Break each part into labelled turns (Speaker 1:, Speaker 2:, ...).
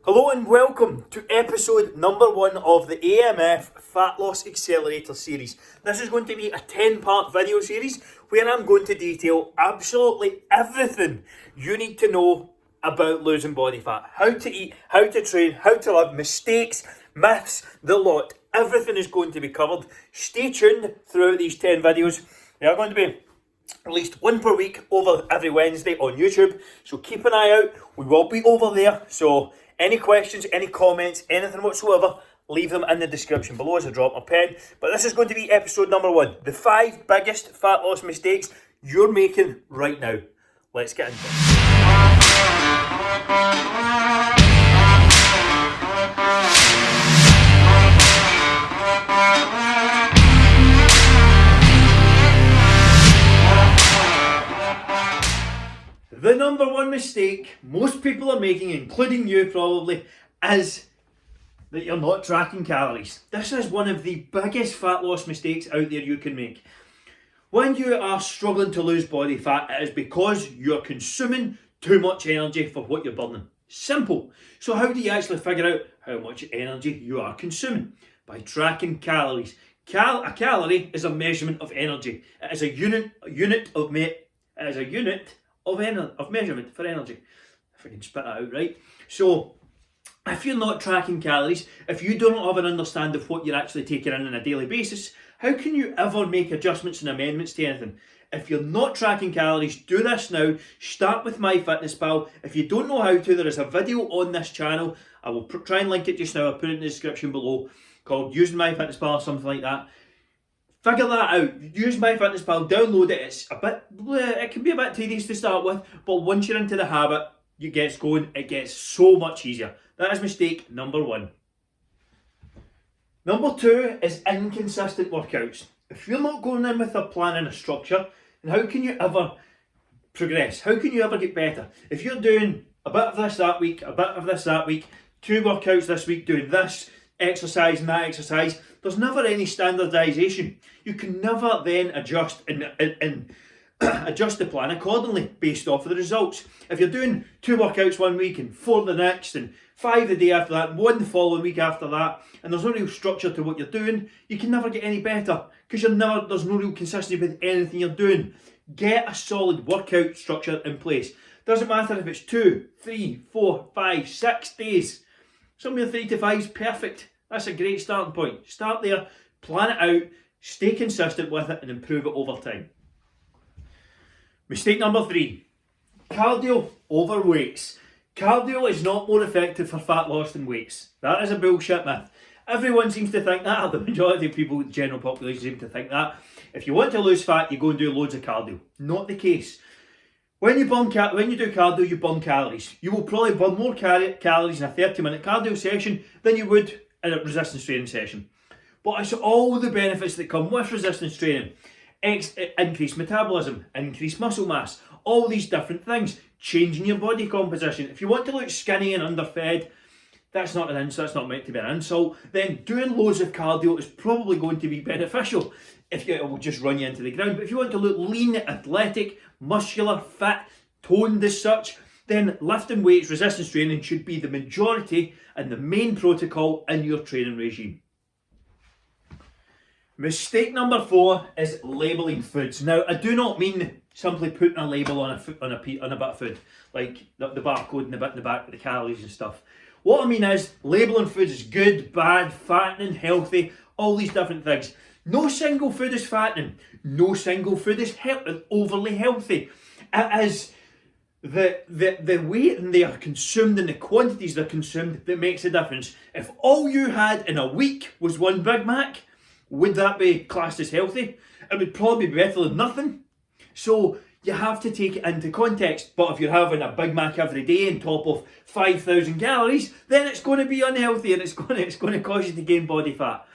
Speaker 1: Hello and welcome to episode number 1 of the AMF Fat Loss Accelerator series. This is going to be a 10-part video series where I'm going to detail absolutely everything you need to know about losing body fat. How to eat, how to train, how to live, mistakes, myths, the lot. Everything is going to be covered. Stay tuned throughout these 10 videos. They are going to be at least one per week over every Wednesday on YouTube. So keep an eye out. We will be over there. So any questions, any comments, anything whatsoever, leave them in the description below as I drop my pen. But this is going to be episode number 1. The 5 biggest fat loss mistakes you're making right now. Let's get into it. The number 1 mistake most people are making, including you probably, is that you're not tracking calories. This is one of the biggest fat loss mistakes out there you can make. When you are struggling to lose body fat, it is because you're consuming too much energy for what you're burning. Simple. So how do you actually figure out how much energy you are consuming? By tracking calories. A calorie is a measurement of energy. It is a unit of measurement for energy, if I can spit that out right. So if you're not tracking calories, if you don't have an understanding of what you're actually taking in on a daily basis, how can you ever make adjustments and amendments to anything? If you're not tracking calories, do this now. Start with MyFitnessPal. If you don't know how to, there is a video on this channel. I will try and link it just now. I'll put it in the description below, called Using MyFitnessPal or something like that. Figure that out. Use MyFitnessPal, download it. It can be a bit tedious to start with, but once you're into the habit, it gets going, it gets so much easier. That is mistake number 1. Number 2 is inconsistent workouts. If you're not going in with a plan and a structure, then how can you ever progress? How can you ever get better? If you're doing a bit of this that week, a bit of this that week, 2 workouts this week, doing this exercise and that exercise, there's never any standardisation. You can never then adjust and adjust the plan accordingly based off of the results. If you're doing 2 workouts one week and 4 the next and 5 the day after that and 1 the following week after that, and there's no real structure to what you're doing, you can never get any better because there's no real consistency with anything you're doing. Get a solid workout structure in place. Doesn't matter if it's 2, 3, 4, 5, 6 days. Some of your 3 to 5 is perfect. That's a great starting point. Start there, plan it out, stay consistent with it and improve it over time. Mistake number 3, cardio over weights. Cardio is not more effective for fat loss than weights. That is a bullshit myth. Everyone seems to think that, the majority of people, the general population seem to think that. If you want to lose fat, you go and do loads of cardio. Not the case. When you do cardio, you burn calories. You will probably burn more calories in a 30-minute cardio session than you would in a resistance training session. But it's all the benefits that come with resistance training. Increased metabolism, increased muscle mass, all these different things, changing your body composition. If you want to look skinny and underfed, that's not meant to be an insult, then doing loads of cardio is probably going to be beneficial. It will just run you into the ground. But if you want to look lean, athletic, muscular, fit, toned as such, then lifting weights, resistance training should be the majority and the main protocol in your training regime. Mistake number 4 is labelling foods. Now, I do not mean simply putting a label on a bit of food, like the barcode and the bit in the back with the calories and stuff. What I mean is, labelling foods is good, bad, fattening, healthy, all these different things. No single food is fattening. No single food is overly healthy. It is the way they are consumed and the quantities they're consumed that makes a difference. If all you had in a week was 1 Big Mac, would that be classed as healthy? It would probably be better than nothing. So you have to take it into context. But if you're having a Big Mac every day on top of 5,000 calories, then it's going to be unhealthy and it's going to cause you to gain body fat.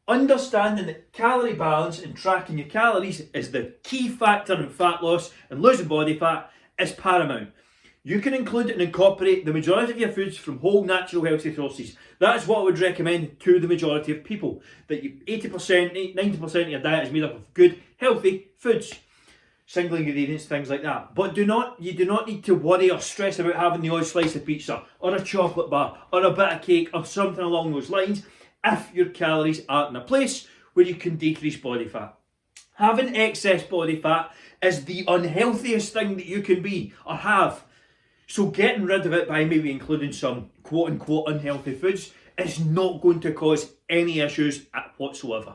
Speaker 1: Understanding that calorie balance and tracking your calories is the key factor in fat loss and losing body fat is paramount. You can include and incorporate the majority of your foods from whole, natural, healthy sources. That is what I would recommend to the majority of people. That 80%, 90% of your diet is made up of good, healthy foods. single ingredients, things like that. But you do not need to worry or stress about having the odd slice of pizza or a chocolate bar or a bit of cake or something along those lines if your calories aren't in a place where you can decrease body fat. Having excess body fat is the unhealthiest thing that you can be or have. So getting rid of it by maybe including some quote unquote unhealthy foods is not going to cause any issues whatsoever.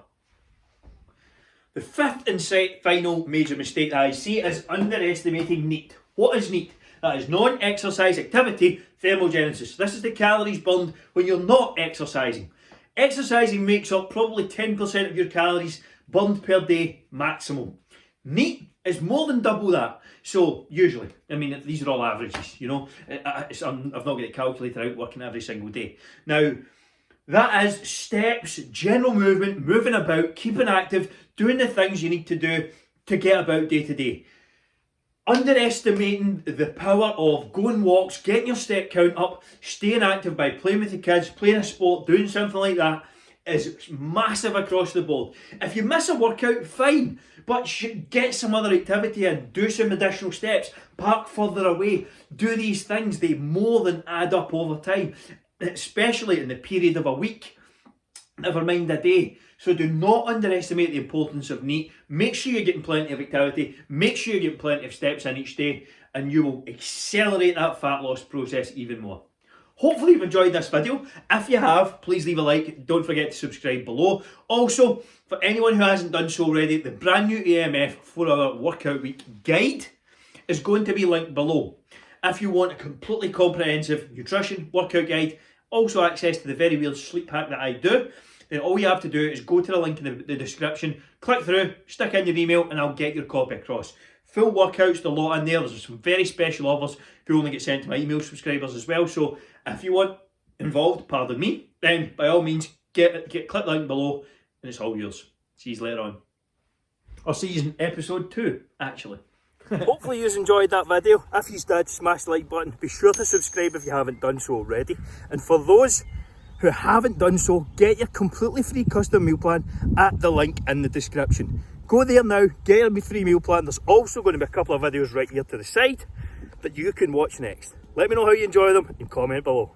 Speaker 1: The fifth and final major mistake that I see is underestimating NEAT. What is NEAT? That is non-exercise activity thermogenesis. This is the calories burned when you're not exercising. Exercising makes up probably 10% of your calories burned per day maximum. NEAT is more than double that. So usually, I mean, these are all averages, you know. I've not got it calculated out working every single day. Now, that is steps, general movement, moving about, keeping active, doing the things you need to do to get about day to day. Underestimating the power of going walks, getting your step count up, staying active by playing with the kids, playing a sport, doing something like that is massive across the board. If you miss a workout, fine, but get some other activity in, do some additional steps, park further away, do these things. They more than add up over time, especially in the period of a week, never mind a day. So do not underestimate the importance of NEAT. Make sure you're getting plenty of activity, make sure you're getting plenty of steps in each day, and you will accelerate that fat loss process even more. Hopefully you've enjoyed this video. If you have, please leave a like. Don't forget to subscribe below. Also, for anyone who hasn't done so already, the brand new AMF 4-hour workout week guide is going to be linked below. If you want a completely comprehensive nutrition workout guide, also access to the very weird sleep hack that I do, then all you have to do is go to the link in the description, click through, stick in your email, and I'll get your copy across. Full workouts, the lot in there. There's some very special offers who only get sent to my email subscribers as well. So if you want involved, pardon me, then by all means click the link below and it's all yours. See you later on. I'll see you in episode 2, actually. Hopefully you enjoyed that video. If you did, smash the like button. Be sure to subscribe if you haven't done so already. And for those who haven't done so, get your completely free custom meal plan at the link in the description. Go there now, get your free meal plan. There's also going to be a couple of videos right here to the side that you can watch next. Let me know how you enjoy them and comment below.